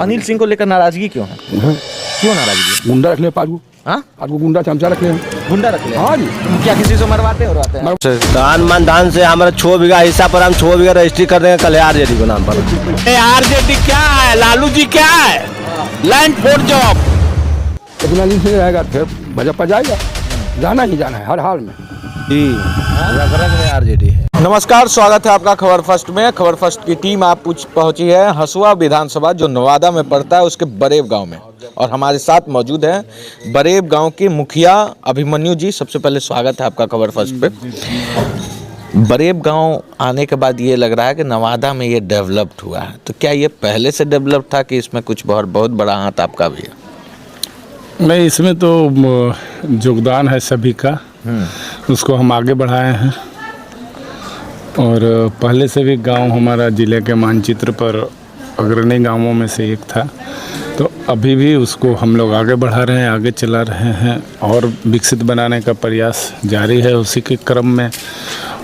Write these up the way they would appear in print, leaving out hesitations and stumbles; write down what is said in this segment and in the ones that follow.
अनिल सिंह को लेकर नाराजगी क्यों है? क्यों नाराजगी? गुंडा रख ले पागू। हाँ, पागू गुंडा चमचा रख ले। गुंडा रख ले। हाँ जी। क्या किसी से मरवाते हो रहते हैं? दान मान दान से हमारा 6 बीघा हिस्सा पर हम 6 बीघा रजिस्ट्री कर देंगे कल आरजेडी को नाम पर। आरजेडी क्या है? लालू जी क्या है? Land for job. Anil Singh रहेगा फिर भाजपा जाएगा, जाना ही जाना है हर हाल में जी। आरजेडी। नमस्कार, स्वागत है आपका खबर फर्स्ट में। खबर फर्स्ट की टीम आप पहुंची है हसुआ विधानसभा जो नवादा में पड़ता है उसके बरेव गांव में, और हमारे साथ मौजूद हैं बरेव गांव के मुखिया अभिमन्यु जी। सबसे पहले स्वागत है आपका खबर फर्स्ट पे। बरेव गांव आने के बाद ये लग रहा है कि नवादा में ये डेवलप्ड हुआ है, तो क्या ये पहले से डेवलप था कि इसमें कुछ बहुत बड़ा हाथ आपका भी है? नहीं, इसमें तो योगदान है सभी का, उसको हम आगे बढ़ाए हैं। और पहले से भी गांव हमारा ज़िले के मानचित्र पर अग्रणी गांवों में से एक था, तो अभी भी उसको हम लोग आगे बढ़ा रहे हैं, आगे चला रहे हैं और विकसित बनाने का प्रयास जारी है उसी के क्रम में।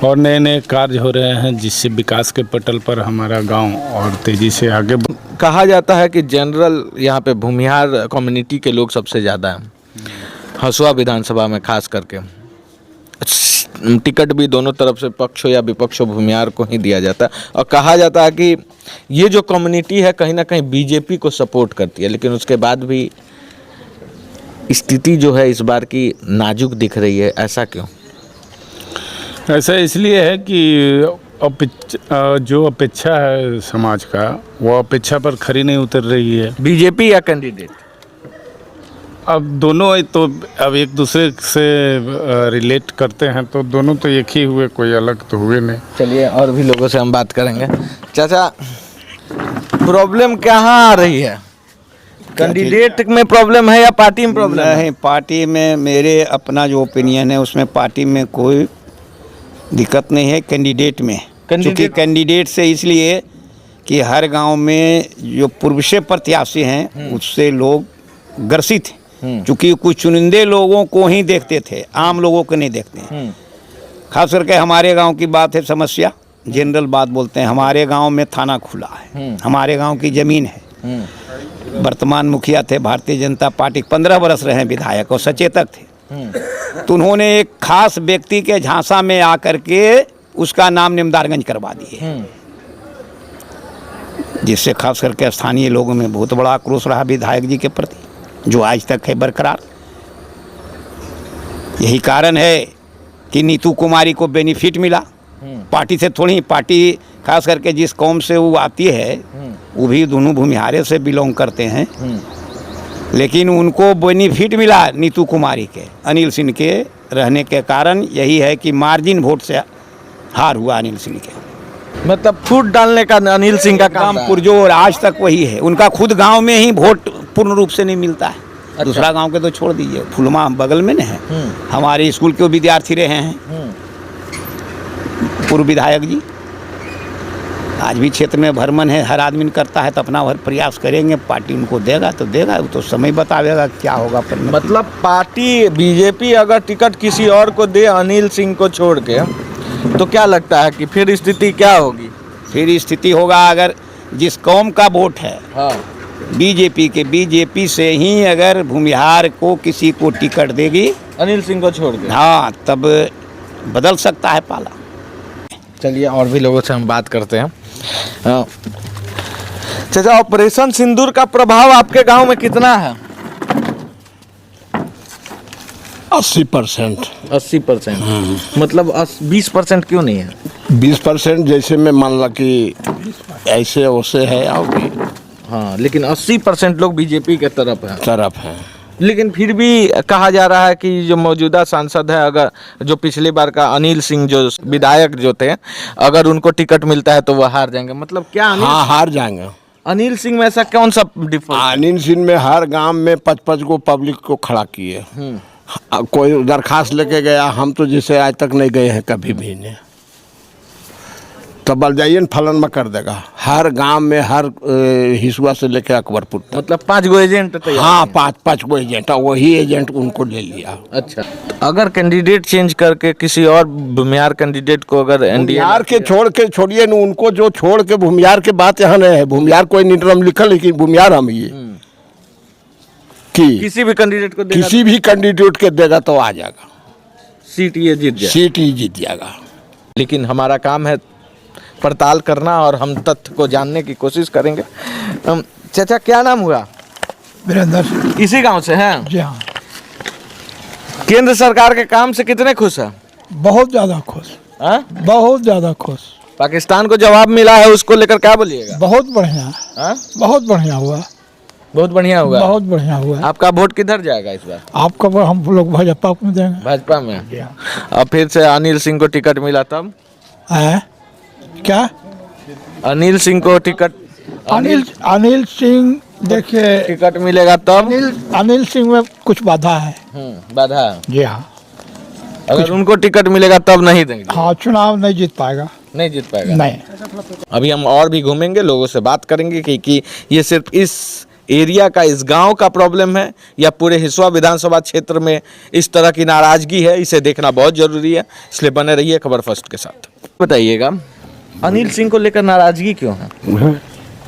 और नए नए कार्य हो रहे हैं जिससे विकास के पटल पर हमारा गांव और तेज़ी से आगे कहा जाता है कि जनरल यहाँ पे भूमिहार कम्युनिटी के लोग सबसे ज़्यादा हैं हसुआ विधानसभा में, खास करके टिकट भी दोनों तरफ से पक्ष हो या विपक्ष हो भूमिहार को ही दिया जाता है। और कहा जाता है कि ये जो कम्युनिटी है कहीं ना कहीं बीजेपी को सपोर्ट करती है, लेकिन उसके बाद भी स्थिति जो है इस बार की नाजुक दिख रही है। ऐसा क्यों? ऐसा इसलिए है कि जो अपेक्षा है समाज का, वो अपेक्षा पर खरी नहीं उतर रही है। बीजेपी या कैंडिडेट? अब दोनों तो अब एक दूसरे से रिलेट करते हैं, तो दोनों तो एक ही हुए, कोई अलग तो हुए नहीं। चलिए और भी लोगों से हम बात करेंगे। चाचा, प्रॉब्लम कहाँ आ रही है? कैंडिडेट में प्रॉब्लम है या पार्टी में प्रॉब्लम है? नहीं, पार्टी में मेरे अपना जो ओपिनियन है उसमें पार्टी में कोई दिक्कत नहीं है। कैंडिडेट में, क्योंकि कैंडिडेट से इसलिए कि हर गांव में जो पूर्व से प्रत्याशी हैं उससे लोग ग्रसित हैं, क्योंकि कुछ चुनिंदे लोगों को ही देखते थे, आम लोगों को नहीं देखते हैं। खास करके हमारे गांव की बात है, समस्या जनरल बात बोलते हैं। हमारे गांव में थाना खुला है, हमारे गांव की ज़मीन है। वर्तमान मुखिया थे भारतीय जनता पार्टी, 15 बरस रहे हैं विधायक और सचेतक थे। तो उन्होंने एक खास व्यक्ति के झांसा में आकर के उसका नाम निमदारगंज करवा दिए, जिससे खास करके स्थानीय लोगों में बहुत बड़ा आक्रोश रहा विधायक जी के प्रति, जो आज तक है बरकरार। यही कारण है कि नीतू कुमारी को बेनिफिट मिला पार्टी से थोड़ी। पार्टी खास करके जिस कौम से वो आती है वो भी दोनों भूमिहारे से बिलोंग करते हैं, लेकिन उनको बेनिफिट मिला नीतू कुमारी के, अनिल सिंह के रहने के कारण। यही है कि मार्जिन वोट से हार हुआ अनिल सिंह के। मतलब फूट डालने का अनिल सिंह का काम पुरजोर आज तक वही है। उनका खुद गांव में ही वोट पूर्ण रूप से नहीं मिलता है। अच्छा। दूसरा गांव के तो छोड़ दीजिए, फुलमा बगल में न है, हमारे स्कूल के विद्यार्थी रहे हैं पूर्व विधायक जी। आज भी क्षेत्र में भ्रमण है, हर आदमी करता है, तो अपना भर प्रयास करेंगे। पार्टी उनको देगा तो देगा, तो समय बतावेगा क्या होगा। मतलब पार्टी बीजेपी अगर टिकट किसी और को दे अनिल सिंह को छोड़ के, तो क्या लगता है कि फिर स्थिति क्या होगी? फिर स्थिति होगा, अगर जिस कौम का वोट है बीजेपी के, बीजेपी से ही अगर भूमिहार को किसी को टिकट देगी अनिल सिंह को छोड़ के, हाँ, तब बदल सकता है पाला। चलिए और भी लोगों से हम बात करते हैं। चाचा, ऑपरेशन सिंदूर का प्रभाव आपके गांव में कितना है? 80%। 80%? मतलब 20% क्यों नहीं है? 20% जैसे में मान ला कि ऐसे वैसे है और भी। हाँ, लेकिन 80% लोग बीजेपी के तरफ है। लेकिन फिर भी कहा जा रहा है कि जो मौजूदा सांसद है, अगर जो पिछली बार का अनिल सिंह जो विधायक जो थे, अगर उनको टिकट मिलता है तो वो हार जाएंगे। मतलब क्या? हाँ, हार जाएंगे। अनिल सिंह में ऐसा कौन सा डिफरेंस? अनिल सिंह में हर गांव में 55 को पब्लिक को खड़ा किए। कोई दरखास्त लेके गया, हम तो जैसे आज तक नहीं गए हैं कभी भी नहीं। तो बल जाइए न फलन में कर देगा, हर गांव में, हर हिसुआ से लेकर अकबरपुर तक। मतलब 5 गो एजेंट तैयार हाँ, 5 गो एजेंट, वही एजेंट उनको ले लिया। अच्छा, अगर कैंडिडेट चेंज करके किसी और भूमिहार कैंडिडेट को अगर एनडीए भूमिहार के छोड़िए न, उनको जो छोड़ के भूमिहार के बात यहाँ नहीं है। भूमिहार कोई निटरम लिखल है कि भूमिहार हम ये कि किसी भी कैंडिडेट को देगा किसी भी कैंडिडेट के देगा तो आ जाएगा, सीट ये जीत जाए। सीट ही जीत जाएगा। लेकिन हमारा काम है पड़ताल करना और हम तथ्य को जानने की कोशिश करेंगे। चाचा क्या नाम हुआ? वीरेंद्र सिंह। इसी गांव से हैं? जी हाँ, केंद्र सरकार के काम से कितने खुश हैं? बहुत ज़्यादा खुश, हाँ? बहुत ज़्यादा खुश। पाकिस्तान को जवाब मिला है, उसको लेकर क्या बोलिएगा? बहुत बढ़िया, हाँ? बहुत बढ़िया हुआ, बहुत बढ़िया हुआ। बहुत बढ़िया हुआ। आपका वोट किधर जाएगा इस बार? आपका वो हम लोग भाजपा में देंगे। भाजपा में। अब फिर से अनिल सिंह को टिकट मिला तब? हैं? क्या? अनिल सिंह को टिकट अनिल सिंह, देखिए, टिकट मिलेगा तब? अनिल सिंह में कुछ बाधा है। बाधा है। जी हाँ, अगर उनको टिकट मिलेगा तब नहीं देंगे? हाँ, चुनाव नहीं जीत पाएगा। नहीं जीत पाएगा। नहीं। अभी हम और भी घूमेंगे, लोगों से बात करेंगे कि ये सिर्फ इस एरिया का, इस गांव का प्रॉब्लम है या पूरे हिसुआ विधानसभा क्षेत्र में इस तरह की नाराजगी है। इसे देखना बहुत जरूरी है, इसलिए बने रहिए खबर फर्स्ट के साथ। बताइएगा, अनिल सिंह को लेकर नाराजगी क्यों है?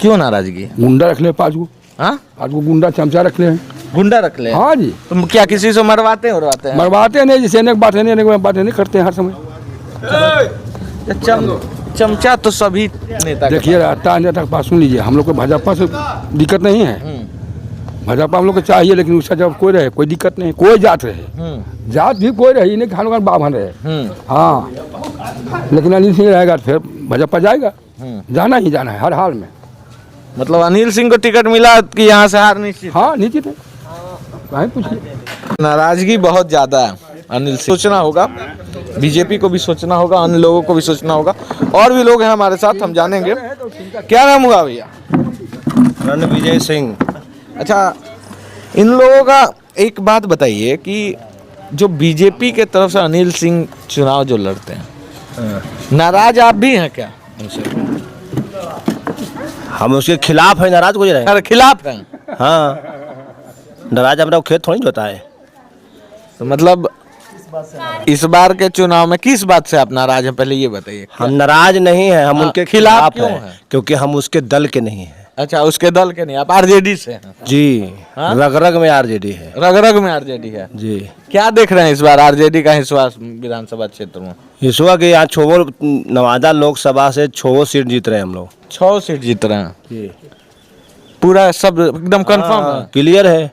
क्यों नाराजगी? गुंडा रख ले 5 गो। हाँ, 5 गो गुंडा चमचा रख ले। गुंडा रख ले? हाँ जी। तुम क्या किसी से मरवाते हैं? मरवाते नहीं, जैसे अनेक बातें नहीं करते हैं हर समय। चमचा तो सभी नेता के देखिए, रास्ता नेता के पास सुन लीजिए, हम लोग को भाजपा से दिक्कत नहीं है। भाजपा हम लोग को चाहिए, लेकिन उसका जब कोई रहे, कोई दिक्कत नहीं, कोई जात रहे, जात भी कोई रहे, इन्हें खान खान बाभन रहे। हाँ, लेकिन अनिल सिंह रहेगा फिर भाजपा जाएगा, जाना ही जाना है हर हाल में। मतलब अनिल सिंह को टिकट मिला कि यहाँ से हार निश्चित? हाँ, निश्चित है। पूछिए, नाराजगी बहुत ज्यादा है अनिल सिंह। सोचना होगा, बीजेपी को भी सोचना होगा, अन्य लोगों को भी सोचना होगा। और भी लोग हैं हमारे साथ, हम जानेंगे। क्या नाम हुआ भैया? रणविजय सिंह। अच्छा, इन लोगों का एक बात बताइए कि जो बीजेपी के तरफ से अनिल सिंह चुनाव जो लड़ते हैं, नाराज आप भी हैं क्या उनसे? हम उसके खिलाफ है, नाराज हो रहे हैं। अरे खिलाफ हैं? हाँ, नाराज हमारा खेत थोड़ी होता है। तो मतलब इस बार के चुनाव में किस बात से आप नाराज हैं, पहले ये बताइए। हम नाराज नहीं है, हम उनके खिलाफ खिलाफ क्यों हैं, हैं? क्योंकि हम उसके दल के नहीं हैं। अच्छा, उसके दल के नहीं, आप आरजेडी से हैं? जी, हाँ? रग रग में आरजेडी है। रग रग में आरजेडी है। जी, क्या देख रहे हैं इस बार आरजेडी का हिस्सा विधानसभा क्षेत्र में? हिसुआ के यहाँ 6 नवादा लोकसभा से 6 सीट जीत रहे हैं हम लोग। 6 सीट जीत रहे हैं? जी, पूरा सब एकदम कंफर्म है? क्लियर है।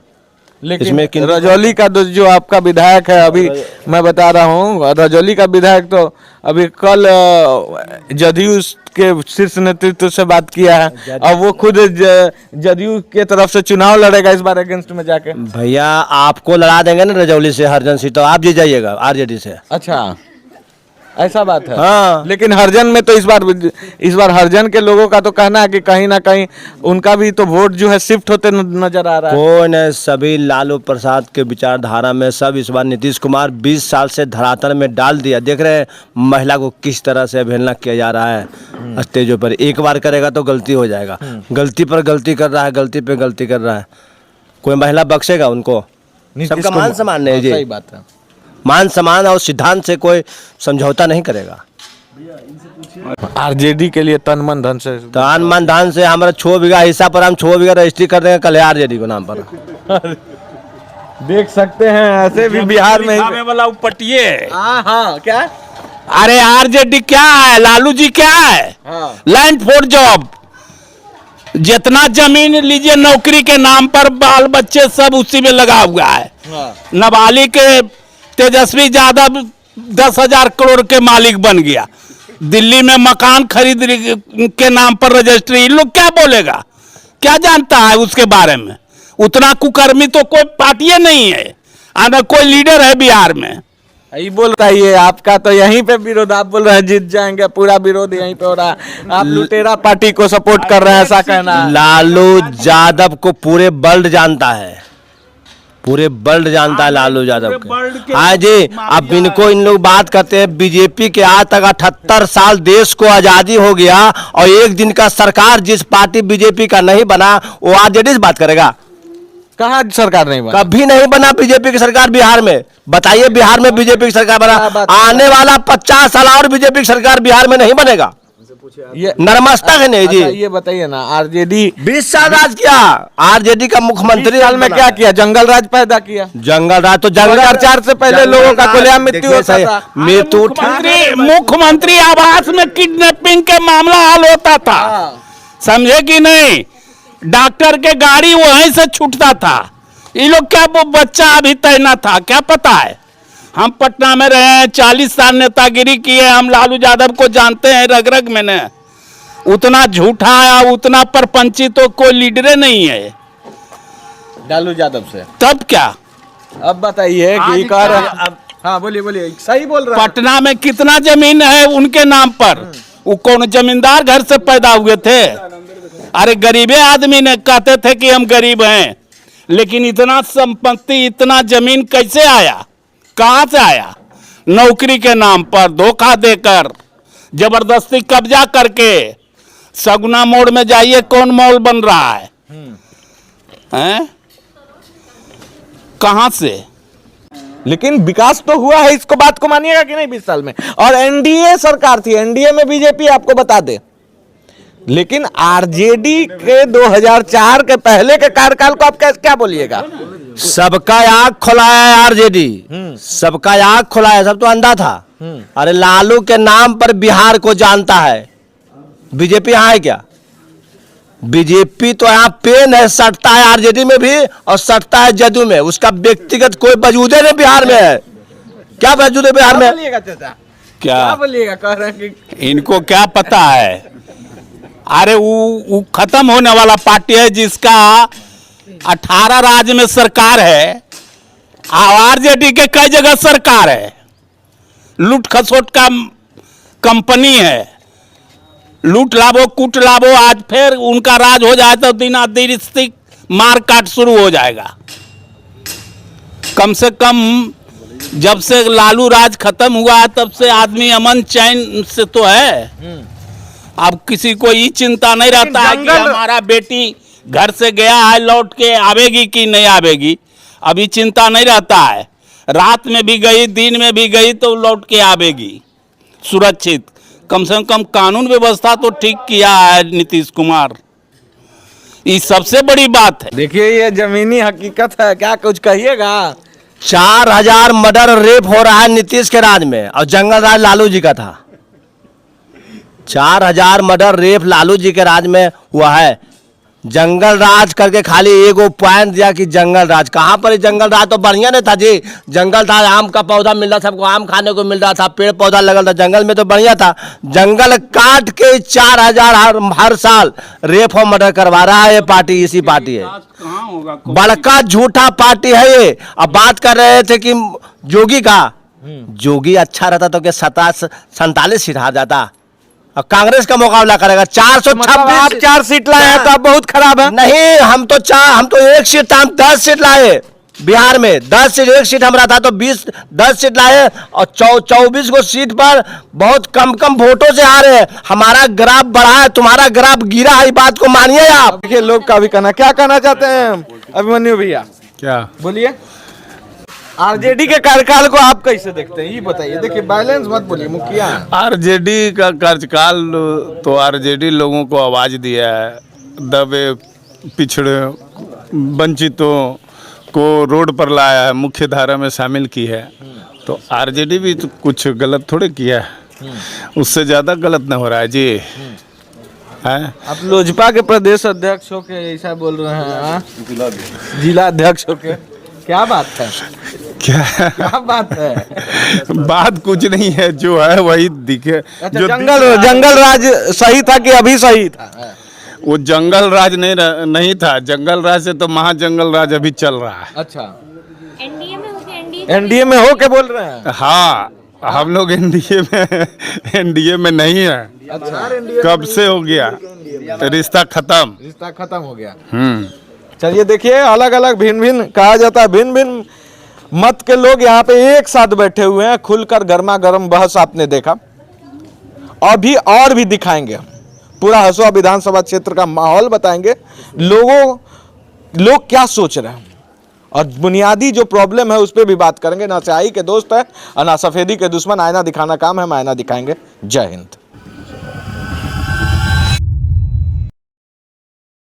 लेकिन इसमें किन- रजौली का जो आपका विधायक है, अभी मैं बता रहा हूँ, रजौली का विधायक तो अभी कल जदयू के शीर्ष नेतृत्व से बात किया है और वो खुद जदयू के तरफ से चुनाव लड़ेगा इस बार अगेंस्ट में जाके। भैया, आपको लड़ा देंगे ना रजौली से हरजन सीट, तो आप जीत जाइएगा आरजेडी से। अच्छा, ऐसा बात है? हाँ। लेकिन हरजन में तो इस बार हरजन के लोगों का तो कहना है कि कहीं ना कहीं उनका भी तो वोट जो है शिफ्ट होते नजर आ रहा है। कौन है? सभी लालू प्रसाद के विचारधारा में सब इस बार नीतीश कुमार 20 साल से धरातल में डाल दिया। देख रहे हैं महिला को किस तरह से अवहेलना किया जा रहा है स्टेजों पर। एक बार करेगा तो गलती हो जाएगा, गलती पर गलती कर रहा है, गलती पे गलती कर रहा है। कोई महिला बख्शेगा उनको? सबका मान सम्मान नहीं जी। सही बात है। मान सम्मान और सिद्धांत से कोई समझौता नहीं करेगा। आरजेडी के लिए तन मन धन से दान मन धान से हमारा 6 बीघा हिस्सा पर हम 6 बीघा रजिस्ट्री कर देंगे कल आरजेडी को नाम पर। देख सकते हैं, ऐसे भी बिहार में वाला पटिए। हाँ हाँ, क्या? अरे आरजेडी क्या है, लालू जी क्या है? हाँ। Land for job. जितना जमीन लीजिए नौकरी के नाम पर, बाल बच्चे सब उसी में लगा हुआ है। हाँ। नाबालिग के तेजस्वी यादव 10,000 करोड़ के मालिक बन गया। दिल्ली में मकान खरीद के नाम पर रजिस्ट्री। इन लोग क्या बोलेगा, क्या जानता है उसके बारे में? उतना कुकर्मी तो कोई पार्टी नहीं है, आना कोई लीडर है बिहार में। यही बोलता है ये आपका तो यहीं पे विरोध, आप बोल रहे हैं जीत जाएंगे, पूरा विरोध यहीं पे हो रहा है। आप लुटेरा पार्टी को सपोर्ट कर रहे हैं, ऐसा कहना है। लालू यादव को पूरे वर्ल्ड जानता है, पूरे वर्ल्ड जानता है लालू यादव को। हाँ जी, अब इनको इन लोग बात करते हैं बीजेपी के आज तक 78 साल देश को आज़ादी हो गया और एक दिन का सरकार जिस पार्टी बीजेपी का नहीं बना वो आरजेडी से बात करेगा। कहाँ सरकार नहीं बना? कभी नहीं बना बीजेपी की सरकार बिहार में। बताइए बिहार में बीजेपी की सरकार बना, आने वाला 50 साल और बीजेपी की सरकार बिहार में नहीं बनेगा। ये नर्मस्ता है नहीं जी। अच्छा, ये बताइए ना, आरजेडी 20 साल राज किया, आरजेडी का मुख्यमंत्री साल में क्या किया? जंगल राज पैदा किया। जंगल राज तो जंगल 2004 से पहले लोगों का खुलेआम मृत्यु होता था। मृत्यु मुख्यमंत्री आवास में किडनैपिंग के मामला हल होता था, समझे कि नहीं? डॉक्टर के गाड़ी वहीं से छूटता था। ये लोग क्या वो बच्चा अभी तैनात था, क्या पता है? हम पटना में रहे हैं, 40 साल नेतागिरी की है, हम लालू यादव को जानते हैं रग रग में ने। उतना झूठा या उतना परपंची तो कोई लीडर नहीं है लालू यादव से। तब क्या? अब बताइए कि एक और हाँ बोलिए बोलिए, सही बोल रहा है। पटना में कितना जमीन है उनके नाम पर? वो कौन जमींदार घर से पैदा हुए थे? अरे गरीबे आदमी ने कहते थे कि हम गरीब हैं, लेकिन इतना संपत्ति इतना जमीन कैसे आया, कहां से आया? नौकरी के नाम पर धोखा देकर जबरदस्ती कब्जा करके। सगुना मोड़ में जाइए कौन मॉल बन रहा है, हैं? कहां से? लेकिन विकास तो हुआ है, इसको बात को मानिएगा कि नहीं 20 साल में। और एनडीए सरकार थी, एनडीए में बीजेपी, आपको बता दे। लेकिन आरजेडी के 2004 के पहले के कार्यकाल को आप क्या बोलिएगा? सबका आँख खुलाया है आरजेडी, सबका आँख खुलाया, सब तो अंधा था। अरे लालू के नाम पर बिहार को जानता है, बीजेपी यहाँ है क्या? बीजेपी तो यहाँ पेन है, सटता है आरजेडी में भी और सटता है जदयू में। उसका व्यक्तिगत कोई वजूदे नहीं बिहार में है। क्या वजूद है बिहार में? क्या बोलिएगा? कह रहे हैं कि इनको क्या पता है? अरे वो खत्म होने वाला पार्टी है जिसका 18 राज्य में सरकार है। आरजेडी के कई जगह सरकार है, लूट खसोट का कंपनी है, लूट लाभो कूट लाभो। आज फिर उनका राज हो जाए तो दिनादिरिस्तिक मार काट शुरू हो जाएगा। कम से कम जब से लालू राज खत्म हुआ है तब से आदमी अमन चैन से तो है। अब किसी को ये चिंता नहीं रहता है कि हमारा बेटी घर से गया है, लौट के आवेगी कि नहीं आवेगी। अभी चिंता नहीं रहता है, रात में भी गई दिन में भी गई तो लौट के आवेगी सुरक्षित। कम से कम कानून व्यवस्था तो ठीक किया है नीतीश कुमार, ये सबसे बड़ी बात है। देखिए ये जमीनी हकीकत है, क्या कुछ कहिएगा? 4000 मर्डर रेप हो रहा है नीतीश के राज में और जंगल राज लालू जी का था। 4000 मर्डर रेप लालू जी के राज में हुआ है। जंगल राज करके खाली एगो पॉइंट दिया कि जंगल राज। कहाँ पर जंगल राज तो बढ़िया नहीं था जी। जंगल था, आम का पौधा मिल रहा था, सबको आम खाने को मिल रहा था, पेड़ पौधा लगल था जंगल में, तो बढ़िया था। जंगल काट के 4000 हर साल रेप और मर्डर करवा रहा है ये पार्टी, इसी पार्टी है। बड़का झूठा पार्टी है ये। अब बात कर रहे थे कि जोगी का, जोगी अच्छा रहता तो क्या 47 सीट हार जाता। और कांग्रेस का मुकाबला करेगा 426। आप 4 सीट लाए हैं तो आप बहुत खराब है। नहीं, हम तो 1 सीट, हम 10 सीट लाए बिहार में। 10 सीट, 1 सीट हमारा था तो 10 सीट लाए और 24 को सीट पर बहुत कम वोटों से हारे हैं। हमारा ग्राफ बढ़ा है, तुम्हारा ग्राफ गिरा है, बात को मानिए आप। देखिए लोग का भी कहना, क्या कहना चाहते हैं अभिमन्यु भैया? क्या बोलिए। आरजेडी के कार्यकाल को आप कैसे देखते हैं, ये बताइए। देखिए बैलेंस मत बोलिए, मुखिया आरजेडी का कार्यकाल तो आरजेडी लोगों को आवाज़ दिया है, दबे पिछड़े वंचितों को रोड पर लाया है, मुख्य धारा में शामिल की है। तो आरजेडी भी तो कुछ गलत थोड़े किया है, उससे ज़्यादा गलत न हो रहा है जी। हैं? आप लोजपा के प्रदेश अध्यक्ष हो के ऐसा बोल रहे हैं, जिला अध्यक्ष हो के, क्या बात है? क्या बात है? बात कुछ नहीं है, जो है वही दिखे। अच्छा, जो जंगल राज सही था कि अभी सही था? वो जंगल राज नहीं था, जंगल राज से तो महाजंगल राज अभी चल रहा है। अच्छा, एनडीए एनडीए में हो के बोल रहे हैं? हाँ, हम लोग एनडीए में नहीं है। अच्छा, कब से हो गया, रिश्ता खत्म। रिश्ता खत्म हो गया। चलिए देखिए, अलग अलग भिन्न भिन्न कहा जाता है, भिन्न भिन्न मत के लोग यहाँ पे एक साथ बैठे हुए हैं, खुलकर गर्मा गर्म बहस आपने देखा। और भी दिखाएंगे हम पूरा हसुआ विधानसभा क्षेत्र का माहौल बताएंगे, लोग क्या सोच रहे हैं और बुनियादी जो प्रॉब्लम है उस पर भी बात करेंगे। ना स्याही के दोस्त है और ना सफेदी के दुश्मन, आईना दिखाना काम है, हम आईना दिखाएंगे। जय हिंद।